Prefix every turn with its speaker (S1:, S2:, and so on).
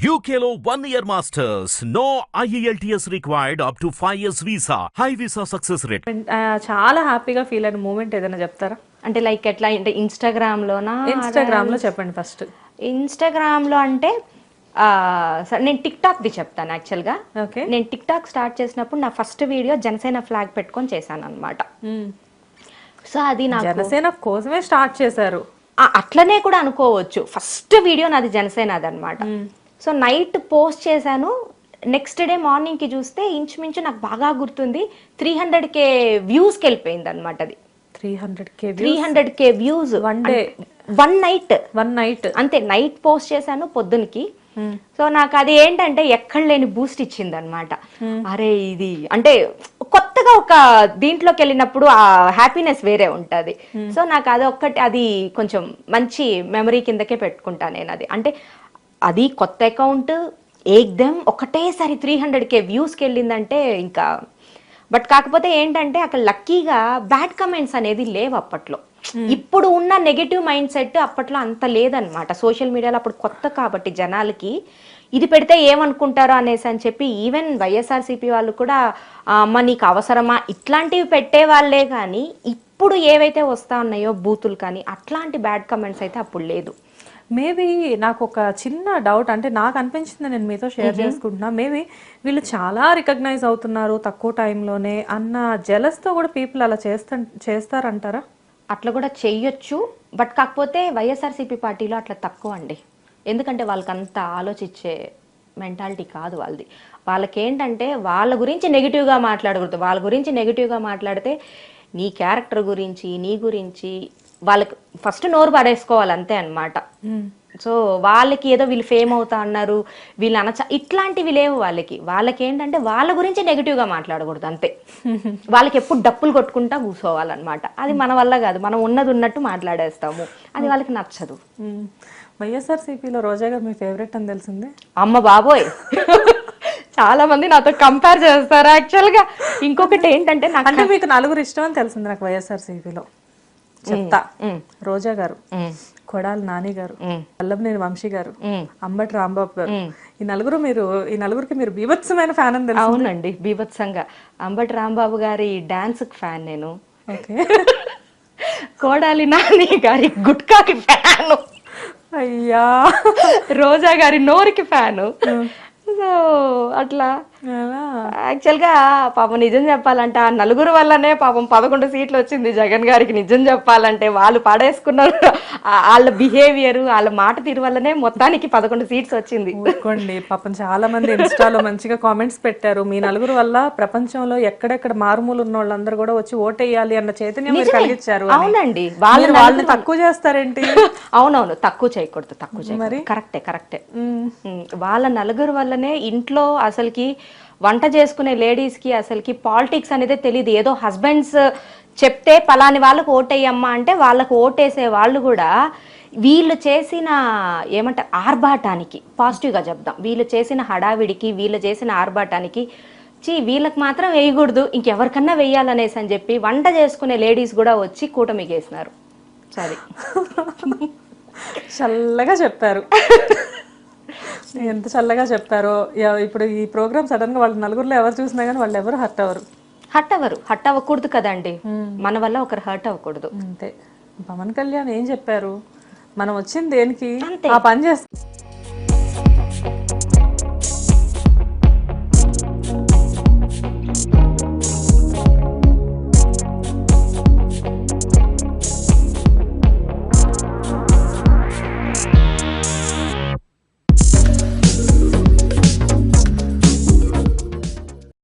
S1: UKLO 1 year masters. No IELTS required up to 5 years visa. High visa success rate.
S2: చాలా హ్యాపీగా feel అయిన moment ఏదైనా చెప్తారా?
S3: అంటే లైక్ ఎట్లా అంటే ఇన్స్టాగ్రామ్లోనా?
S2: ఇన్స్టాగ్రామ్లో చెప్పండి ఫస్ట్.
S3: ఇన్స్టాగ్రామ్లో అంటే నేను టిక్ టాక్ది చెప్తాను యాక్చువల్గా.
S2: ఓకే.
S3: నేను టిక్ టాక్ స్టార్ట్ చేసినప్పుడు నా ఫస్ట్ వీడియో జనసేన ఫ్లాగ్ పెట్టుకొని చేశాను అనమాట. సో అది నా
S2: జనసేన కోసమే స్టార్ట్ చేశారు.
S3: అట్లనే కూడా అనుకోవచ్చు. ఫస్ట్ వీడియో నాది జనసేనది అనమాట. సో నైట్ పోస్ట్ చేశాను. నెక్స్ట్ డే మార్నింగ్కి చూస్తే ఇంచుమించు నాకు బాగా గుర్తుంది 300K వ్యూస్కి వెళ్ళిపోయింది అనమాట. అది 300K వ్యూస్ వన్ నైట్ అంతే. నైట్ పోస్ట్ చేశాను పొద్దునకి. సో నాకు అది ఏంటంటే ఎక్కడ లేని బూస్ట్ ఇచ్చింది అనమాట. అరే ఇది అంటే కొత్తగా ఒక దీంట్లోకి వెళ్ళినప్పుడు ఆ హ్యాపీనెస్ వేరే ఉంటుంది. సో నాకు అది ఒక్కటి అది కొంచెం మంచి మెమరీ కిందకే పెట్టుకుంటా నేను. అది అంటే అది కొత్త అకౌంట్ ఏకదమ్ ఒకటేసారి 300K వ్యూస్కి వెళ్ళిందంటే ఇంకా. బట్ కాకపోతే ఏంటంటే అక్కడ లక్కీగా బ్యాడ్ కమెంట్స్ అనేది లేవు అప్పట్లో. ఇప్పుడు ఉన్న నెగటివ్ మైండ్ సెట్ అప్పట్లో అంత లేదనమాట. సోషల్ మీడియాలో అప్పుడు కొత్త కాబట్టి జనాలకి ఇది పెడితే ఏమనుకుంటారో అనేసి అని చెప్పి ఈవెన్ వైఎస్ఆర్సీపీ వాళ్ళు కూడా అమ్మ నీకు అవసరమా ఇట్లాంటివి పెట్టే వాళ్ళే. కానీ ఇప్పుడు ఏవైతే వస్తా ఉన్నాయో బూతులు కానీ అట్లాంటి బ్యాడ్ కమెంట్స్ అయితే అప్పుడు లేదు.
S2: మేబీ నాకు ఒక చిన్న డౌట్, అంటే నాకు అనిపించింది, నేను మీతో షేర్ చేసుకుంటున్నా. మేబీ వీళ్ళు చాలా రికగ్నైజ్ అవుతున్నారు తక్కువ టైంలోనే అన్న జెలస్తో కూడా పీపుల్ అలా చేస్తారంటారా?
S3: అట్లా కూడా చెయ్యొచ్చు. బట్ కాకపోతే వైఎస్ఆర్సీపీ పార్టీలో అట్లా తక్కువ అండి. ఎందుకంటే వాళ్ళకి అంత ఆలోచించే మెంటాలిటీ కాదు వాళ్ళది. వాళ్ళకేంటంటే వాళ్ళ గురించి నెగిటివ్గా మాట్లాడకూడదు. వాళ్ళ గురించి నెగిటివ్గా మాట్లాడితే నీ క్యారెక్టర్ గురించి నీ గురించి వాళ్ళకి ఫస్ట్ నోరు పడేసుకోవాలి అంతే అనమాట. సో వాళ్ళకి ఏదో వీళ్ళు ఫేమ్ అవుతా అన్నారు, వీళ్ళు ఇట్లాంటివి లేవు వాళ్ళకి. వాళ్ళకి ఏంటంటే వాళ్ళ గురించి నెగిటివ్గా మాట్లాడకూడదు అంతే. వాళ్ళకి ఎప్పుడు డప్పులు కొట్టుకుంటా కూర్చోవాలన్నమాట. అది మన వల్ల కాదు. మనం ఉన్నది ఉన్నట్టు మాట్లాడేస్తాము. అది వాళ్ళకి నచ్చదు.
S2: వైఎస్ఆర్సీపీలో రోజా గారు మీ ఫేవరెట్ అని తెలిసింది.
S3: అమ్మ బాబోయ్ చాలా మంది నాతో కంపేర్ చేస్తారు యాక్చువల్గా. ఇంకొకటి ఏంటంటే
S2: అంటే మీకు నలుగురు ఇష్టం అని తెలిసింది నాకు వైఎస్ఆర్సీపీలో. చెప్తా. రోజా గారు, కొడాలి నాని గారు, వల్లభనేని వంశీ గారు, అంబటి రాంబాబు గారు. ఈ నలుగురికి మీరు బీభత్సమైన ఫ్యాన్ అని తెలుసు.
S3: అవునండి, బీభత్సంగా. అంబటి రాంబాబు గారి డాన్స్ ఫ్యాన్ నేను. కొడాలి నాని గారి గుట్కాకి ఫ్యాను.
S2: అయ్యా.
S3: రోజా గారి నోరుకి ఫ్యాను. సో అట్లా యాక్చువల్గా పాపం నిజం చెప్పాలంటే ఆ నలుగురు వల్లనే పాపం 11 సీట్లు వచ్చింది జగన్ గారికి. నిజం చెప్పాలంటే వాళ్ళు పాడేసుకున్నారు. వాళ్ళ బిహేవియర్ వాళ్ళ మాట తీరు వల్లనే మొత్తానికి 11 సీట్స్ వచ్చింది.
S2: పాపం చాలా మంది ఇన్స్టాలో మంచిగా కామెంట్స్ పెట్టారు. మీ నలుగురు వల్ల ప్రపంచంలో ఎక్కడెక్కడ మారుమూలు ఉన్న వాళ్ళందరూ కూడా వచ్చి ఓటేయాలి అన్న చైతన్యం మీరు కలిగించారు.
S3: అవునండి.
S2: వాళ్ళని తక్కువ చేస్తారేంటి?
S3: అవునవును, తక్కువ చేయకూడదు. తక్కువ చేయకూడదు. కరెక్టే. వాళ్ళ నలుగురు వల్లనే ఇంట్లో అసలుకి వంట చేసుకునే లేడీస్కి అసలుకి పాలిటిక్స్ అనేది తెలియదు. ఏదో హస్బెండ్స్ చెప్తే పలాని వాళ్ళకు ఓటేయమ్మా అంటే వాళ్ళకు ఓటేసే వాళ్ళు కూడా వీళ్ళు చేసిన ఏమంటారు ఆర్భాటానికి, పాజిటివ్గా చెప్దాం, వీళ్ళు చేసిన హడావిడికి వీళ్ళు చేసిన ఆర్భాటానికి వీళ్ళకి మాత్రం వేయకూడదు ఇంకెవరికన్నా వేయాలనేసి అని చెప్పి వంట చేసుకునే లేడీస్ కూడా వచ్చి కూటమికి వేసినారు. సారీ,
S2: చల్లగా చెప్పారు. ఎంత చల్లగా చెప్పారో. ఇప్పుడు ఈ ప్రోగ్రామ్ సడన్ గా వాళ్ళ నలుగురిలో ఎవరు చూసినా కానీ వాళ్ళు ఎవరు హర్ట్ అవ్వకూడదు కదండి. మన వల్ల ఒకరు హర్ట్ అవ్వకూడదు అంతే. పవన్ కళ్యాణ్ ఏం చెప్పారు? మనం వచ్చింది దేనికి? ఆ పని చేస్తాం.